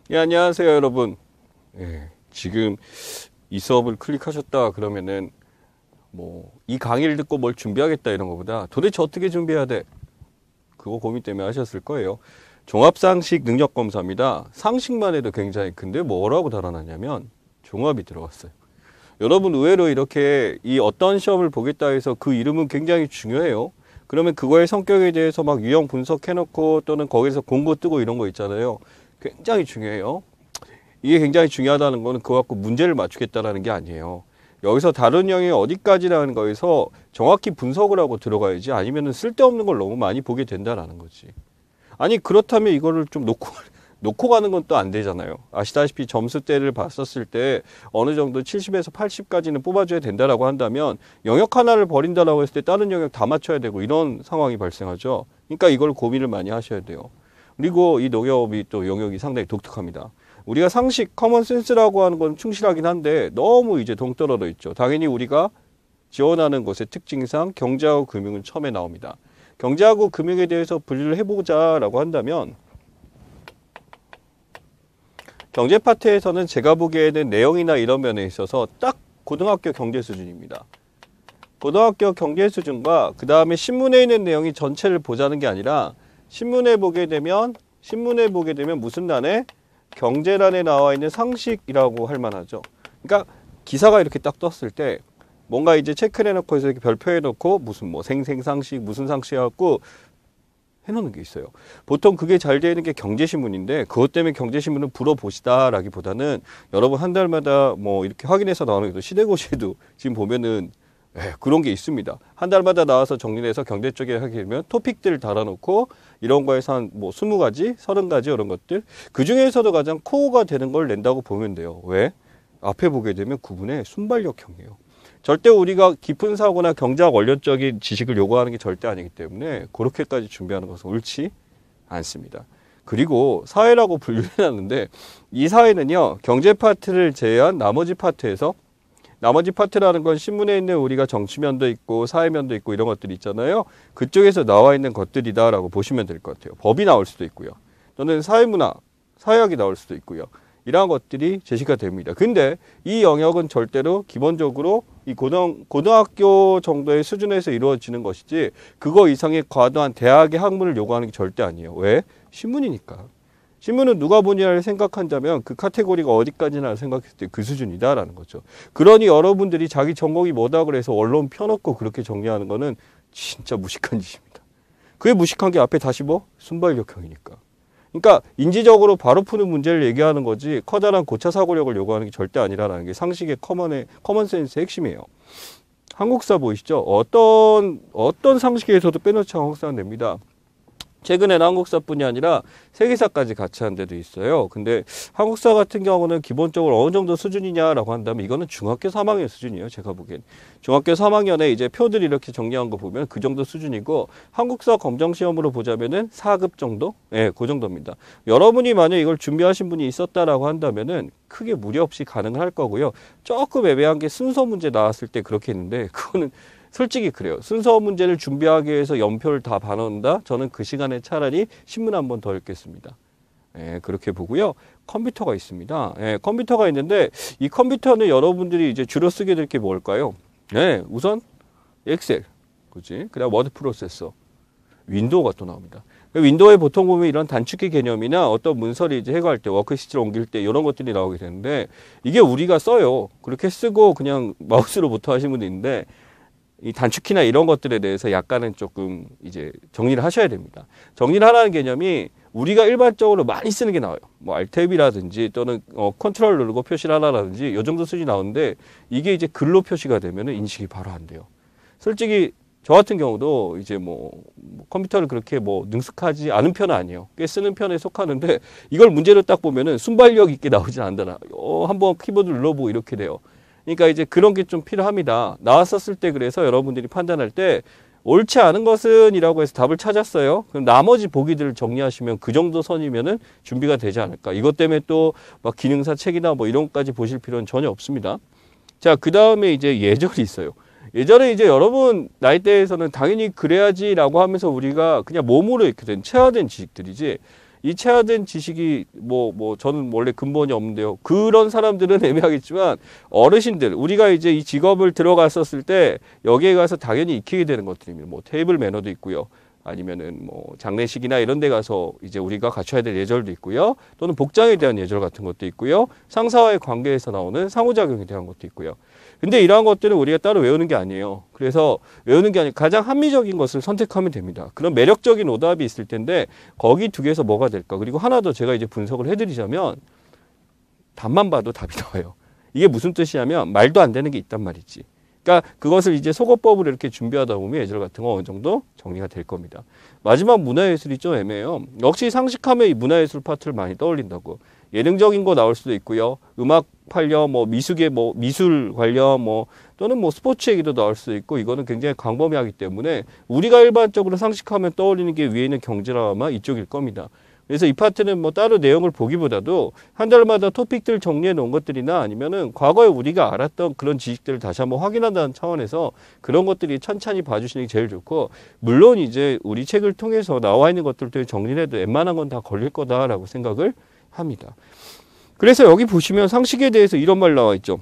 예, 안녕하세요, 여러분. 예, 지금 이 수업을 클릭하셨다 그러면은 이 강의를 듣고 뭘 준비하겠다 이런 것보다 도대체 어떻게 준비해야 돼? 그거 고민 때문에 하셨을 거예요. 종합상식 능력검사입니다. 상식만 해도 굉장히 큰데 뭐라고 달아놨냐면 종합이 들어갔어요. 여러분 의외로 이렇게 이 어떤 시험을 보겠다 해서 그 이름은 굉장히 중요해요. 그러면 그거의 성격에 대해서 막 유형 분석해놓고 또는 거기서 공고 뜨고 이런 거 있잖아요. 굉장히 중요해요. 이게 굉장히 중요하다는 거는 그거 갖고 문제를 맞추겠다라는 게 아니에요. 여기서 다른 영역이 어디까지라는 거에서 정확히 분석을 하고 들어가야지 아니면은 쓸데없는 걸 너무 많이 보게 된다라는 거지. 아니 그렇다면 이거를 좀 놓고 가는 건 또 안 되잖아요. 아시다시피 점수대를 봤었을 때 어느 정도 70에서 80까지는 뽑아줘야 된다라고 한다면 영역 하나를 버린다라고 했을 때 다른 영역 다 맞춰야 되고 이런 상황이 발생하죠. 그러니까 이걸 고민을 많이 하셔야 돼요. 그리고 이 농협이 또 영역이 상당히 독특합니다. 우리가 상식, 커먼 센스라고 하는 건 충실하긴 한데 너무 이제 동떨어져 있죠. 당연히 우리가 지원하는 것의 특징상 경제하고 금융은 처음에 나옵니다. 경제하고 금융에 대해서 분리를 해보자라고 한다면 경제 파트에서는 제가 보기에는 내용이나 이런 면에 있어서 딱 고등학교 경제 수준입니다. 고등학교 경제 수준과 그 다음에 신문에 있는 내용이 전체를 보자는 게 아니라 신문에 보게 되면 무슨 단에? 경제란에 나와 있는 상식이라고 할 만하죠. 그러니까 기사가 이렇게 딱 떴을 때 뭔가 이제 체크를 해놓고 해서 이렇게 별표해놓고 무슨 생생상식 무슨 상식 해갖고 해놓는 게 있어요. 보통 그게 잘 되는 게 경제신문인데 그것 때문에 경제신문을 불어보시다라기보다는 여러분 한 달마다 이렇게 확인해서 나오는 게 시대고시에도 지금 보면은 그런 게 있습니다. 한 달마다 나와서 정리해서 경제 쪽에 하게 되면 토픽들을 달아놓고 이런 거에서 한 20가지, 30가지 이런 것들 그 중에서도 가장 코어가 되는 걸 낸다고 보면 돼요. 왜? 앞에 보게 되면 구분의 순발력형이에요. 절대 우리가 깊은 사고나 경제학 원론적인 지식을 요구하는 게 절대 아니기 때문에 그렇게까지 준비하는 것은 옳지 않습니다. 그리고 사회라고 분류해놨는데 이 사회는요. 경제 파트를 제외한 나머지 파트에서 나머지 파트라는 건 신문에 있는 우리가 정치면도 있고 사회면도 있고 이런 것들이 있잖아요. 그쪽에서 나와 있는 것들이다라고 보시면 될 것 같아요. 법이 나올 수도 있고요. 또는 사회문화, 사회학이 나올 수도 있고요. 이러한 것들이 제시가 됩니다. 근데 이 영역은 절대로 기본적으로 이 고등학교 정도의 수준에서 이루어지는 것이지 그거 이상의 과도한 대학의 학문을 요구하는 게 절대 아니에요. 왜? 신문이니까. 신문은 누가 보냐를 생각한다면 그 카테고리가 어디까지나 생각했을 때 그 수준이다라는 거죠. 그러니 여러분들이 자기 전공이 뭐다 그래서 언론 펴놓고 그렇게 정리하는 거는 진짜 무식한 짓입니다. 그게 무식한 게 앞에 다시 순발력형이니까. 그러니까 인지적으로 바로 푸는 문제를 얘기하는 거지 커다란 고차 사고력을 요구하는 게 절대 아니라는 게 상식의 커먼센스의 핵심이에요. 한국사 보이시죠? 어떤 상식에서도 빼놓지 않고 한국사는 됩니다. 최근에는 한국사뿐이 아니라 세계사까지 같이 한 데도 있어요. 근데 한국사 같은 경우는 기본적으로 어느 정도 수준이냐라고 한다면 이거는 중학교 3학년 수준이에요. 제가 보기엔. 중학교 3학년에 이제 표들이 이렇게 정리한 거 보면 그 정도 수준이고 한국사 검정시험으로 보자면은 4급 정도? 예, 그 정도입니다. 여러분이 만약 이걸 준비하신 분이 있었다라고 한다면은 크게 무리 없이 가능할 거고요. 조금 애매한 게 순서 문제 나왔을 때 그렇게 했는데 그거는 솔직히 그래요. 순서 문제를 준비하기 위해서 연표를 다 봐놓는다? 저는 그 시간에 차라리 신문 한 번 더 읽겠습니다. 예, 그렇게 보고요. 컴퓨터가 있습니다. 예, 컴퓨터가 있는데 이 컴퓨터는 여러분들이 이제 주로 쓰게 될 게 뭘까요? 네, 우선 엑셀, 그렇지? 그다음 워드 프로세서, 윈도우가 또 나옵니다. 윈도우에 보통 보면 이런 단축키 개념이나 어떤 문서를 이제 해고할 때, 워크시트를 옮길 때 이런 것들이 나오게 되는데 이게 우리가 써요. 그렇게 쓰고 그냥 마우스로부터 하시는 분도 있는데 이 단축키나 이런 것들에 대해서 약간은 조금 이제 정리를 하셔야 됩니다. 정리를 하라는 개념이 우리가 일반적으로 많이 쓰는 게 나와요. 알탭이라든지 또는 컨트롤 누르고 표시를 하라든지 이 정도 수준이 나오는데 이게 이제 글로 표시가 되면 인식이 바로 안 돼요. 솔직히 저 같은 경우도 이제 컴퓨터를 그렇게 능숙하지 않은 편은 아니에요. 꽤 쓰는 편에 속하는데 이걸 문제를 딱 보면은 순발력 있게 나오진 않더라. 한번 키보드 눌러보고 이렇게 돼요. 그러니까 이제 그런 게 좀 필요합니다. 나왔었을 때 그래서 여러분들이 판단할 때 옳지 않은 것은 이라고 해서 답을 찾았어요. 그럼 나머지 보기들을 정리하시면 그 정도 선이면은 준비가 되지 않을까. 이것 때문에 또 기능사 책이나 이런 것까지 보실 필요는 전혀 없습니다. 자, 그 다음에 이제 예절이 있어요. 예전에 이제 여러분 나이대에서는 당연히 그래야지라고 하면서 우리가 그냥 몸으로 이렇게 된 체화된 지식들이지 이체화된 지식이 저는 원래 근본이 없는데요. 그런 사람들은 애매하겠지만 어르신들, 우리가 이제 이 직업을 들어갔었을 때 여기에 가서 당연히 익히게 되는 것들입니다. 뭐 테이블 매너도 있고요. 아니면은 뭐 장례식이나 이런 데 가서 이제 우리가 갖춰야 될 예절도 있고요. 또는 복장에 대한 예절 같은 것도 있고요. 상사와의 관계에서 나오는 상호작용에 대한 것도 있고요. 근데 이러한 것들은 우리가 따로 외우는 게 아니에요. 그래서 외우는 게 아니라 가장 합리적인 것을 선택하면 됩니다. 그런 매력적인 오답이 있을 텐데 거기 두 개에서 뭐가 될까? 그리고 하나 더 제가 이제 분석을 해드리자면 답만 봐도 답이 나와요. 이게 무슨 뜻이냐면 말도 안 되는 게 있단 말이지. 그러니까 그것을 이제 속어법으로 이렇게 준비하다 보면 예절 같은 거 어느 정도 정리가 될 겁니다. 마지막 문화예술이 좀 애매해요. 역시 상식하면 이 문화예술 파트를 많이 떠올린다고. 예능적인 거 나올 수도 있고요. 음악 관련, 미술계, 미술 관련, 또는 스포츠 얘기도 나올 수도 있고, 이거는 굉장히 광범위하기 때문에 우리가 일반적으로 상식하면 떠올리는 게 위에 있는 경제라 아마 이쪽일 겁니다. 그래서 이 파트는 따로 내용을 보기보다도 한 달마다 토픽들 정리해 놓은 것들이나 아니면은 과거에 우리가 알았던 그런 지식들을 다시 한번 확인한다는 차원에서 그런 것들이 천천히 봐주시는 게 제일 좋고, 물론 이제 우리 책을 통해서 나와 있는 것들도 정리를 해도 웬만한 건 다 걸릴 거다라고 생각을 합니다. 그래서 여기 보시면 상식에 대해서 이런 말 나와 있죠.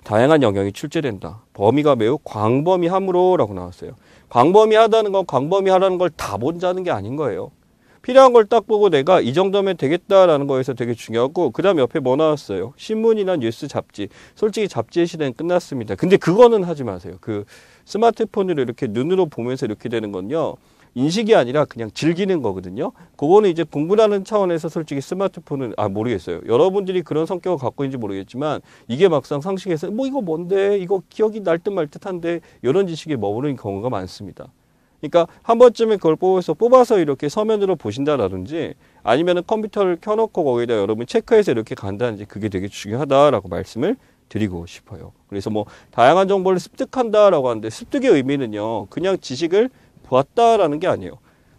다양한 영역이 출제된다. 범위가 매우 광범위함으로 라고 나왔어요. 광범위하다는 건 광범위하라는 걸 다 본다는 게 아닌 거예요. 필요한 걸 딱 보고 내가 이 정도면 되겠다라는 거에서 되게 중요하고, 그 다음 옆에 뭐 나왔어요? 신문이나 뉴스, 잡지. 솔직히 잡지의 시대는 끝났습니다. 근데 그거는 하지 마세요. 그 스마트폰으로 이렇게 눈으로 보면서 이렇게 되는 건요, 인식이 아니라 그냥 즐기는 거거든요. 그거는 이제 공부라는 차원에서 솔직히 스마트폰은 모르겠어요. 여러분들이 그런 성격을 갖고 있는지 모르겠지만 이게 막상 상식에서 이거 뭔데, 이거 기억이 날 듯 말 듯한데 이런 지식에 머무르는 경우가 많습니다. 그러니까 한 번쯤에 그걸 뽑아서 이렇게 서면으로 보신다라든지 아니면은 컴퓨터를 켜놓고 거기다 여러분 체크해서 이렇게 간다든지, 그게 되게 중요하다라고 말씀을 드리고 싶어요. 그래서 다양한 정보를 습득한다라고 하는데, 습득의 의미는요, 그냥 지식을 보았다라는 게 아니에요.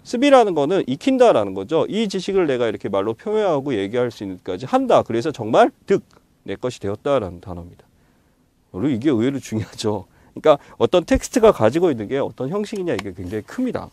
습이라는 거는 익힌다라는 거죠. 이 지식을 내가 이렇게 말로 표현하고 얘기할 수 있는까지 한다. 그래서 정말 내 것이 되었다라는 단어입니다. 그리고 이게 의외로 중요하죠. 그러니까 어떤 텍스트가 가지고 있는 게 어떤 형식이냐, 이게 굉장히 큽니다.